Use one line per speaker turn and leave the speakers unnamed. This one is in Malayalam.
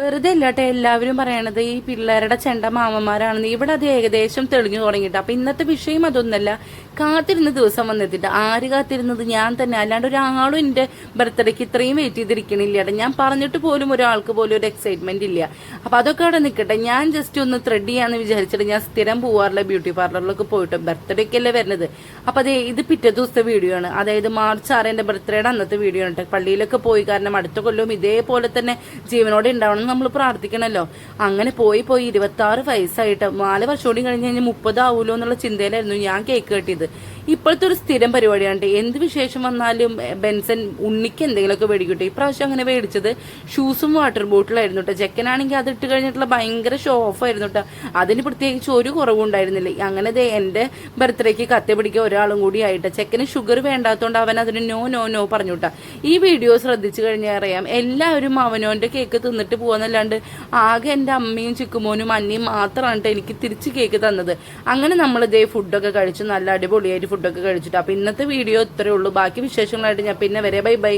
വെറുതെ അല്ലാട്ടെ എല്ലാവരും പറയണത് ഈ പിള്ളേരുടെ ചെണ്ട മാമന്മാരാണെന്ന്. ഇവിടെ അത് ഏകദേശം തെളിഞ്ഞു തുടങ്ങിയിട്ട്. അപ്പൊ ഇന്നത്തെ വിഷയം അതൊന്നല്ല. കാത്തിരുന്ന ദിവസം വന്നെത്തിട്ട് ആര് കാത്തിരുന്നത്? ഞാൻ തന്നെ. അല്ലാണ്ട് ഒരാളും എന്റെ ബർത്ത്ഡേക്ക് ഇത്രയും വെയിറ്റ് ചെയ്തിരിക്കണില്ല. ഞാൻ പറഞ്ഞിട്ട് പോലും ഒരാൾക്ക് പോലും ഒരു എക്സൈറ്റ്മെന്റ് ഇല്ല. അപ്പൊ അതൊക്കെ അവിടെ നിൽക്കട്ടെ. ഞാൻ ജസ്റ്റ് ഒന്ന് ത്രെഡ് ചെയ്യാന്ന് വിചാരിച്ചിട്ട് ഞാൻ സ്ഥിരം പോവാറില്ല ബ്യൂട്ടി പാർലറിലൊക്കെ പോയിട്ട്. ബർത്ത്ഡേക്ക് അല്ലേ വരുന്നത്. അപ്പൊ അതെ, ഇത് പിറ്റേ ദിവസത്തെ വീഡിയോ ആണ്. അതായത് മാർച്ച് 6 എന്റെ ബർത്ത്ഡേയുടെ അന്നത്തെ വീഡിയോ ആണ്. പള്ളിയിലൊക്കെ പോയി. കാരണം അടുത്ത കൊല്ലവും ഇതേപോലെ തന്നെ ജീവനോടെ ഉണ്ടാവണം നമ്മൾ പ്രാർത്ഥിക്കണല്ലോ. അങ്ങനെ പോയി 26 വയസ്സായിട്ട് 4 വർഷം കൂടി കഴിഞ്ഞ് കഴിഞ്ഞാൽ 30 ആവൂലോ എന്നുള്ള ചിന്തയിലായിരുന്നു ഞാൻ കേക്ക് കെട്ടിയത്. ഇപ്പോഴത്തെ ഒരു സ്ഥിരം പരിപാടിയാണ്. എന്ത് വിശേഷം വന്നാലും ബെൻസൻ ഉണ്ണിക്ക് എന്തെങ്കിലുമൊക്കെ മേടിക്കട്ടെ. ഇപ്രാവശ്യം അങ്ങനെ മേടിച്ചത് ഷൂസും വാട്ടർ ബോട്ടിലായിരുന്നു കേട്ടോ. ചെക്കനാണെങ്കിൽ അത് ഇട്ട് കഴിഞ്ഞിട്ടുള്ള ഭയങ്കര ഷോ ഓഫ് ആയിരുന്നു കേട്ടോ. അതിന് പ്രത്യേകിച്ച് ഒരു കുറവും ഉണ്ടായിരുന്നില്ല. അങ്ങനെ എന്റെ ബർത്ത്ഡേക്ക് കത്തി പിടിക്കുക ഒരാളും കൂടി ആയിട്ട്. ചെക്കന് ഷുഗർ വേണ്ടാത്തതുകൊണ്ട് അവൻ അതിന് നോ നോ നോ പറഞ്ഞു കേട്ടോ. ഈ വീഡിയോ ശ്രദ്ധിച്ചു കഴിഞ്ഞാൽ അറിയാം, എല്ലാവരും അവനോന്റെ കേക്ക് തിന്നിട്ട് പോകുന്നല്ലാണ്ട് ആകെ എന്റെ അമ്മയും ചിക്കുമോനും അന്നയും മാത്രമാണ് എനിക്ക് തിരിച്ച് കേക്ക് തന്നത്. അങ്ങനെ നമ്മൾ ഇതേ ഫുഡൊക്കെ കഴിച്ചു, നല്ല അടിപൊളിയായിട്ട് ഫുഡൊക്കെ കഴിച്ചിട്ട്. അപ്പൊ ഇന്നത്തെ വീഡിയോ ഇത്രയേ ഉള്ളൂ. ബാക്കി വിശേഷങ്ങളായിട്ട് ഞാൻ പിന്നെ വരെ. Bye bye.